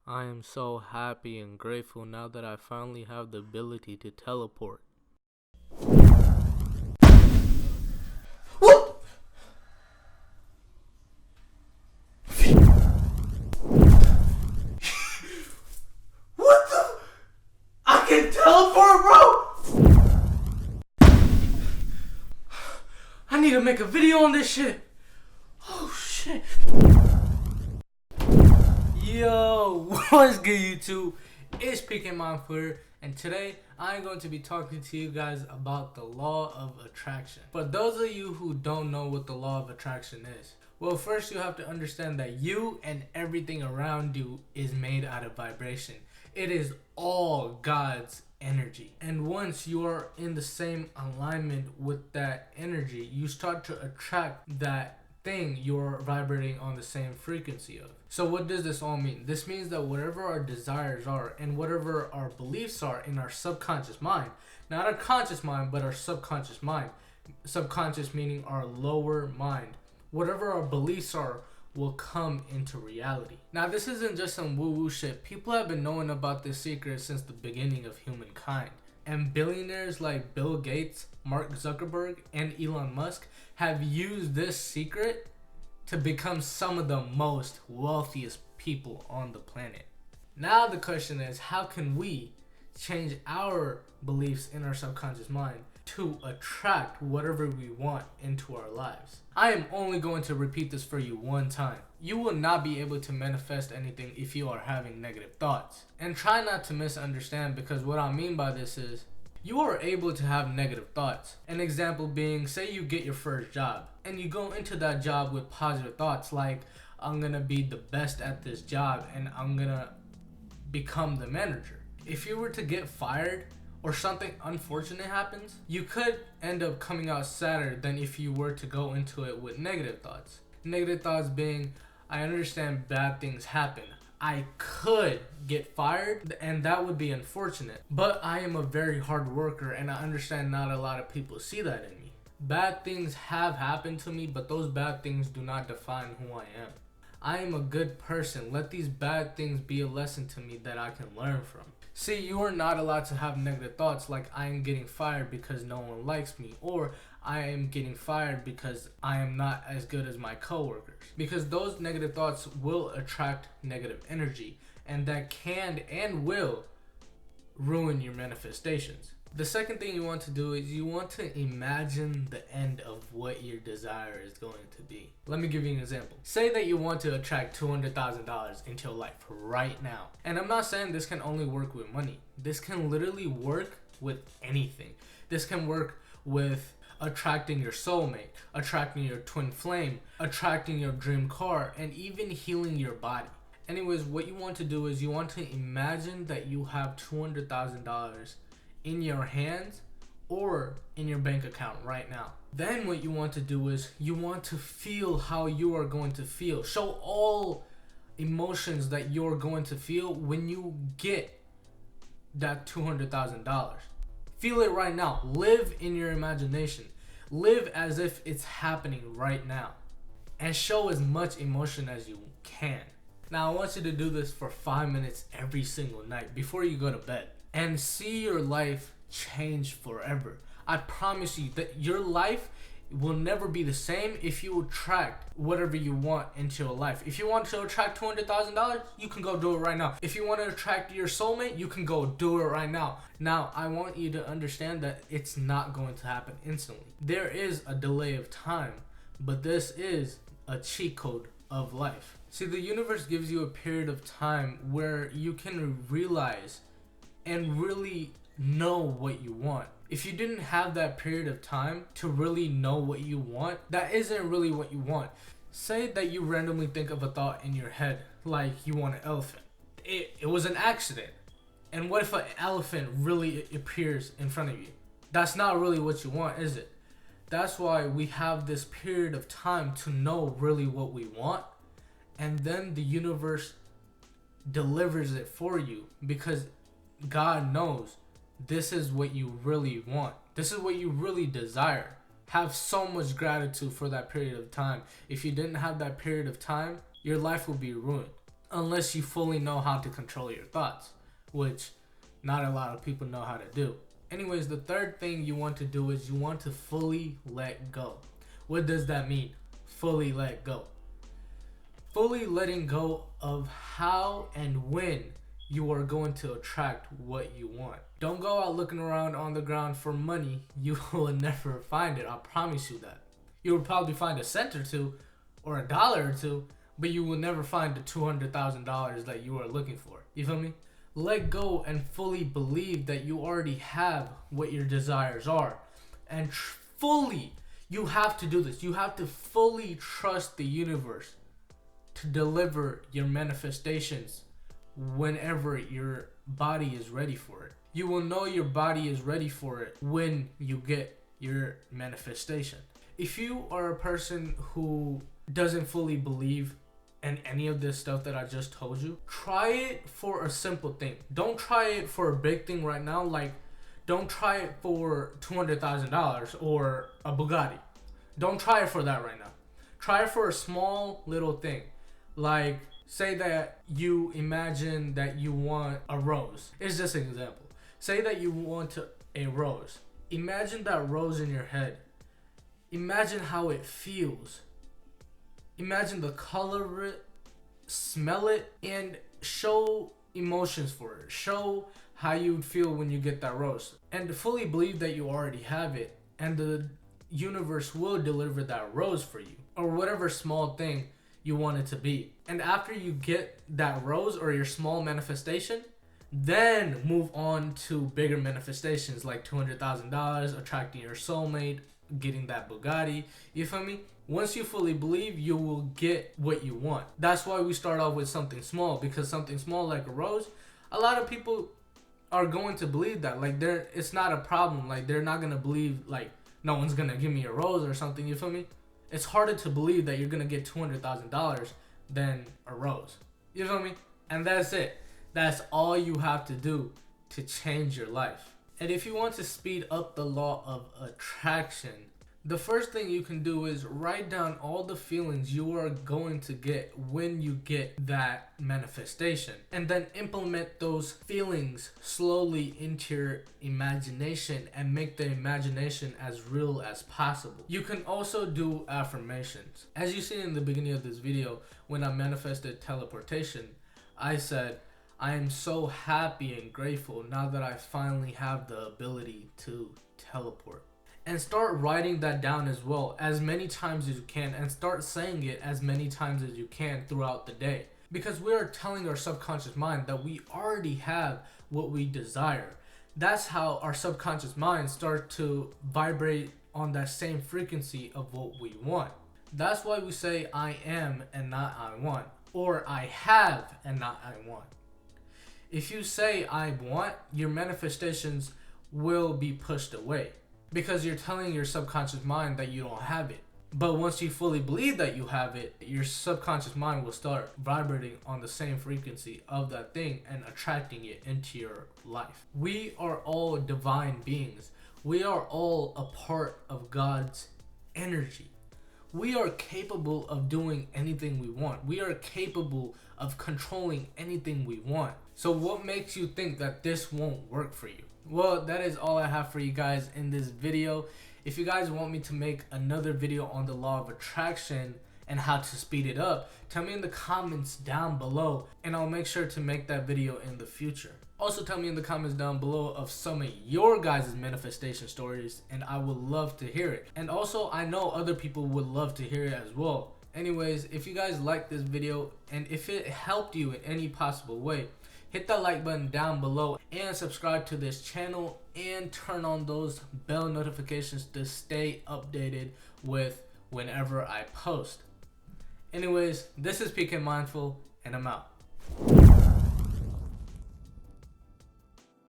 I am so happy and grateful now that I finally have the ability to teleport. What? What the? I can teleport, bro? I need to make a video on this shit. Oh shit. Yo, what's good YouTube? It's Peeking Mind Footer, and today I'm going to be talking to you guys about the law of attraction. For those of you who don't know what the law of attraction is, well, first you have to understand that you and everything around you is made out of vibration. It is all God's energy. And once you are in the same alignment with that energy, you start to attract that thing you're vibrating on the same frequency of. So what does this all mean? This means that whatever our desires are and whatever our beliefs are in our subconscious mind, not our conscious mind, but our subconscious mind, subconscious meaning our lower mind, whatever our beliefs are will come into reality. Now this isn't just some woo-woo shit. People have been knowing about this secret since the beginning of humankind. And billionaires like Bill Gates, Mark Zuckerberg, and Elon Musk have used this secret to become some of the most wealthiest people on the planet. Now the question is, how can we change our beliefs in our subconscious mind to attract whatever we want into our lives? I am only going to repeat this for you one time. You will not be able to manifest anything if you are having negative thoughts. And try not to misunderstand, because what I mean by this is, you are able to have negative thoughts. An example being, say you get your first job and you go into that job with positive thoughts like, I'm gonna be the best at this job and I'm gonna become the manager. If you were to get fired or something unfortunate happens, you could end up coming out sadder than if you were to go into it with negative thoughts. Negative thoughts being, I understand bad things happen. I could get fired and that would be unfortunate, but I am a very hard worker and I understand not a lot of people see that in me. Bad things have happened to me, but those bad things do not define who I am. I am a good person. Let these bad things be a lesson to me that I can learn from. See, you are not allowed to have negative thoughts like, I am getting fired because no one likes me, or I am getting fired because I am not as good as my coworkers. Because those negative thoughts will attract negative energy, and that can and will ruin your manifestations. The second thing you want to do is you want to imagine the end of what your desire is going to be. Let me give you an example. Say that you want to attract $200,000 into your life right now. And I'm not saying this can only work with money. This can literally work with anything. This can work with attracting your soulmate, attracting your twin flame, attracting your dream car, and even healing your body. Anyways, what you want to do is you want to imagine that you have $200,000 in your hands or in your bank account right now. Then what you want to do is you want to feel how you are going to feel. Show all emotions that you're going to feel when you get that $200,000. Feel it right now. Live in your imagination. Live as if it's happening right now. And show as much emotion as you can. Now I want you to do this for 5 minutes every single night before you go to bed. And see your life change forever. I promise you that your life will never be the same if you attract whatever you want into your life. If you want to attract $200,000, you can go do it right now. If you want to attract your soulmate, you can go do it right now. Now, I want you to understand that it's not going to happen instantly. There is a delay of time, but this is a cheat code of life. See, the universe gives you a period of time where you can realize and really know what you want. If you didn't have that period of time to really know what you want, that isn't really what you want. Say that you randomly think of a thought in your head like you want an elephant. It was an accident. And what if an elephant really appears in front of you? That's not really what you want, is it? That's why we have this period of time to know really what we want, and then the universe delivers it for you, because God knows this is what you really want. This is what you really desire. Have so much gratitude for that period of time. If you didn't have that period of time, your life will be ruined. unless you fully know how to control your thoughts, which not a lot of people know how to do. Anyways, the third thing you want to do is you want to fully let go. What does that mean? Fully let go. Fully letting go of how and when you are going to attract what you want. Don't go out looking around on the ground for money. You will never find it. I promise you that. You will probably find a cent or two or a dollar or two, but you will never find the $200,000 that you are looking for. You feel me? Let go and fully believe that you already have what your desires are. And fully, you have to do this. You have to fully trust the universe to deliver your manifestations whenever your body is ready for it. You will know your body is ready for it when you get your manifestation. If you are a person who doesn't fully believe in any of this stuff that I just told you, try it for a simple thing. Don't try it for a big thing right now. Like, don't try it for $200,000 or a Bugatti. Don't try it for that right now. Try it for a small little thing. Like, say that you imagine that you want a rose. It's just an example. Say that you want a rose. Imagine that rose in your head. Imagine how it feels. Imagine the color of it, smell it, and show emotions for it. Show how you would feel when you get that rose. And fully believe that you already have it, and the universe will deliver that rose for you, or whatever small thing you want it to be. And after you get that rose or your small manifestation, then move on to bigger manifestations like $200,000, attracting your soulmate, getting that Bugatti. You feel me? Once you fully believe, you will get what you want. That's why we start off with something small, because something small like a rose, a lot of people are going to believe that. Like, it's not a problem. Like, they're not gonna believe like no one's gonna give me a rose or something. You feel me? It's harder to believe that you're gonna get $200,000 than a rose. You feel me? And that's it. That's all you have to do to change your life. And if you want to speed up the law of attraction, the first thing you can do is write down all the feelings you are going to get when you get that manifestation, and then implement those feelings slowly into your imagination and make the imagination as real as possible. You can also do affirmations. As you see in the beginning of this video, when I manifested teleportation, I said, I am so happy and grateful now that I finally have the ability to teleport. And start writing that down as well, as many times as you can, and start saying it as many times as you can throughout the day. Because we are telling our subconscious mind that we already have what we desire. That's how our subconscious mind starts to vibrate on that same frequency of what we want. That's why we say I am and not I want, or I have and not I want. If you say I want, your manifestations will be pushed away, because you're telling your subconscious mind that you don't have it. But once you fully believe that you have it, your subconscious mind will start vibrating on the same frequency of that thing and attracting it into your life. We are all divine beings. We are all a part of God's energy. We are capable of doing anything we want. We are capable of controlling anything we want. So what makes you think that this won't work for you? Well, that is all I have for you guys in this video. If you guys want me to make another video on the law of attraction and how to speed it up, tell me in the comments down below, and I'll make sure to make that video in the future. Also, tell me in the comments down below of some of your guys' manifestation stories, and I would love to hear it. And also, I know other people would love to hear it as well. Anyways, if you guys liked this video, and if it helped you in any possible way, hit that like button down below and subscribe to this channel and turn on those bell notifications to stay updated with whenever I post. Anyways, this is PK Mindful, and I'm out.